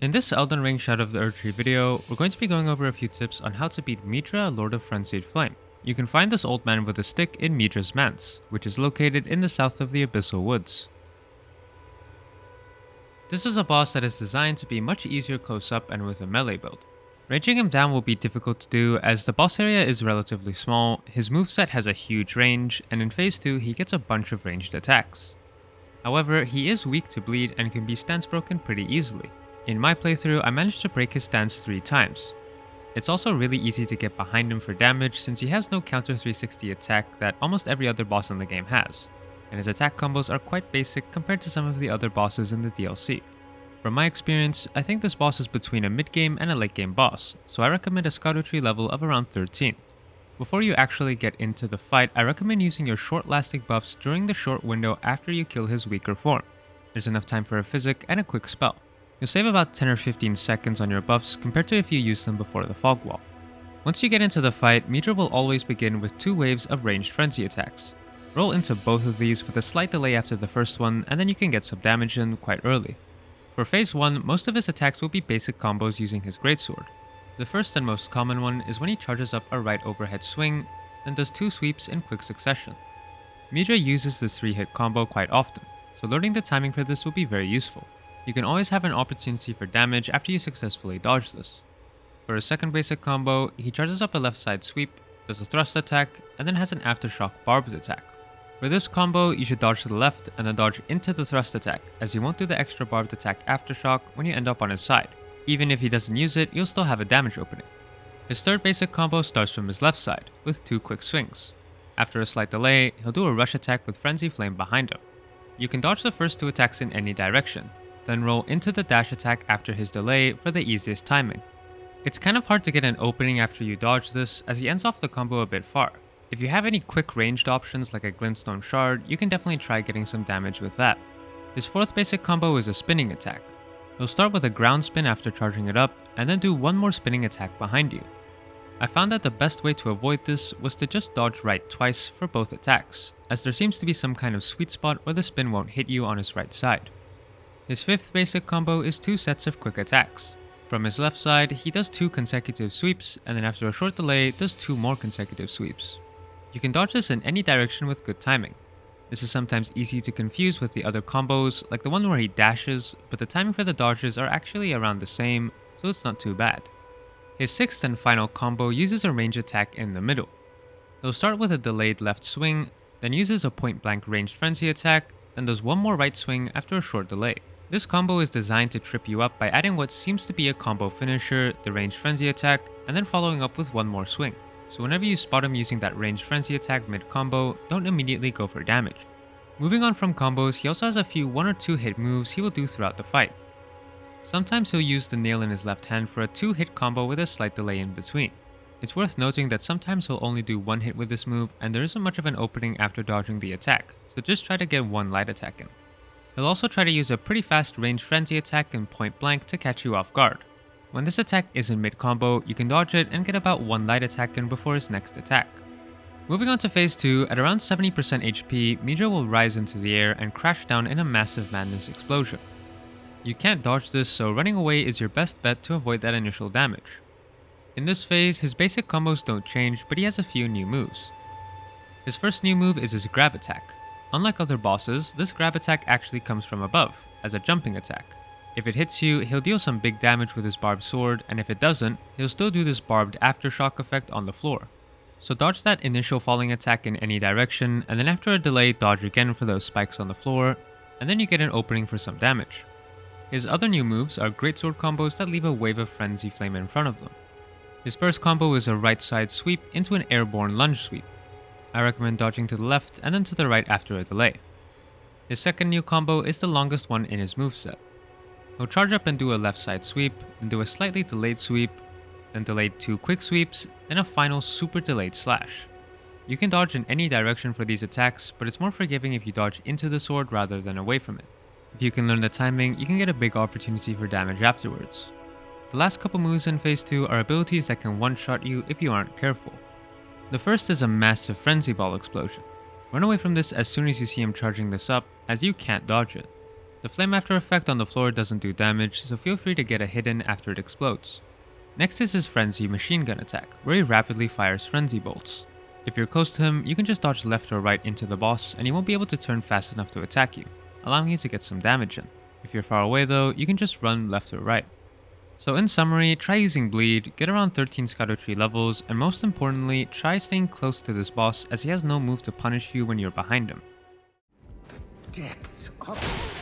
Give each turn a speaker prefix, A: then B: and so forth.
A: In this Elden Ring Shadow of the Erdtree video, we're going to be going over a few tips on how to beat Midra, Lord of Frenzied Flame. You can find this old man with a stick in Midra's Manse, which is located in the south of the Abyssal Woods. This is a boss that is designed to be much easier close up and with a melee build. Ranging him down will be difficult to do as the boss area is relatively small, his moveset has a huge range, and in phase 2 he gets a bunch of ranged attacks. However, he is weak to bleed and can be stance broken pretty easily. In my playthrough, I managed to break his stance 3 times. It's also really easy to get behind him for damage since he has no counter 360 attack that almost every other boss in the game has, and his attack combos are quite basic compared to some of the other bosses in the DLC. From my experience, I think this boss is between a mid-game and a late-game boss, so I recommend a Erdtree level of around 13. Before you actually get into the fight, I recommend using your short-lasting buffs during the short window after you kill his weaker form. There's enough time for a physic and a quick spell. You'll save about 10 or 15 seconds on your buffs compared to if you use them before the fog wall. Once you get into the fight, Midra will always begin with 2 waves of ranged frenzy attacks. Roll into both of these with a slight delay after the first one, and then you can get some damage in quite early. For phase 1, most of his attacks will be basic combos using his greatsword. The first and most common one is when he charges up a right overhead swing, then does 2 sweeps in quick succession. Midra uses this 3-hit combo quite often, so learning the timing for this will be very useful. You can always have an opportunity for damage after you successfully dodge this. For his second basic combo, he charges up a left side sweep, does a thrust attack, and then has an aftershock barbed attack. For this combo, you should dodge to the left and then dodge into the thrust attack, as you won't do the extra barbed attack aftershock when you end up on his side. Even if he doesn't use it, you'll still have a damage opening. His third basic combo starts from his left side, with 2 quick swings. After a slight delay, he'll do a rush attack with Frenzied Flame behind him. You can dodge the first 2 attacks in any direction, then roll into the dash attack after his delay for the easiest timing. It's kind of hard to get an opening after you dodge this, as he ends off the combo a bit far. If you have any quick ranged options like a glintstone shard, you can definitely try getting some damage with that. His fourth basic combo is a spinning attack. He'll start with a ground spin after charging it up, and then do 1 more spinning attack behind you. I found that the best way to avoid this was to just dodge right twice for both attacks, as there seems to be some kind of sweet spot where the spin won't hit you on his right side. His fifth basic combo is 2 sets of quick attacks. From his left side, he does 2 consecutive sweeps, and then after a short delay, does 2 more consecutive sweeps. You can dodge this in any direction with good timing. This is sometimes easy to confuse with the other combos, like the one where he dashes, but the timing for the dodges are actually around the same, so it's not too bad. His sixth and final combo uses a range attack in the middle. He'll start with a delayed left swing, then uses a point-blank ranged frenzy attack, then does 1 more right swing after a short delay. This combo is designed to trip you up by adding what seems to be a combo finisher, the ranged frenzy attack, and then following up with 1 more swing. So whenever you spot him using that ranged frenzy attack mid-combo, don't immediately go for damage. Moving on from combos, he also has a few 1 or 2 hit moves he will do throughout the fight. Sometimes he'll use the nail in his left hand for a 2-hit combo with a slight delay in between. It's worth noting that sometimes he'll only do 1 hit with this move and there isn't much of an opening after dodging the attack, so just try to get 1 light attack in. He'll also try to use a pretty fast ranged frenzy attack in point blank to catch you off guard. When this attack isn't mid-combo, you can dodge it and get about 1 light attack in before his next attack. Moving on to phase 2, at around 70% HP, Midra will rise into the air and crash down in a massive madness explosion. You can't dodge this, so running away is your best bet to avoid that initial damage. In this phase, his basic combos don't change, but he has a few new moves. His first new move is his grab attack. Unlike other bosses, this grab attack actually comes from above, as a jumping attack. If it hits you, he'll deal some big damage with his barbed sword, and if it doesn't, he'll still do this barbed aftershock effect on the floor. So dodge that initial falling attack in any direction, and then after a delay, dodge again for those spikes on the floor, and then you get an opening for some damage. His other new moves are greatsword combos that leave a wave of Frenzied Flame in front of them. His first combo is a right side sweep into an airborne lunge sweep. I recommend dodging to the left and then to the right after a delay. His second new combo is the longest one in his moveset. He'll charge up and do a left side sweep, then do a slightly delayed sweep, then delayed 2 quick sweeps, then a final super delayed slash. You can dodge in any direction for these attacks, but it's more forgiving if you dodge into the sword rather than away from it. If you can learn the timing, you can get a big opportunity for damage afterwards. The last couple moves in phase 2 are abilities that can one-shot you if you aren't careful. The first is a massive Frenzy Ball explosion. Run away from this as soon as you see him charging this up, as you can't dodge it. The flame after effect on the floor doesn't do damage, so feel free to get a hit in after it explodes. Next is his Frenzy machine gun attack, where he rapidly fires frenzy bolts. If you're close to him, you can just dodge left or right into the boss and he won't be able to turn fast enough to attack you, allowing you to get some damage in. If you're far away though, you can just run left or right. So in summary, try using bleed, get around 13 Erdtree levels, and most importantly, try staying close to this boss as he has no move to punish you when you're behind him.
B: Depths of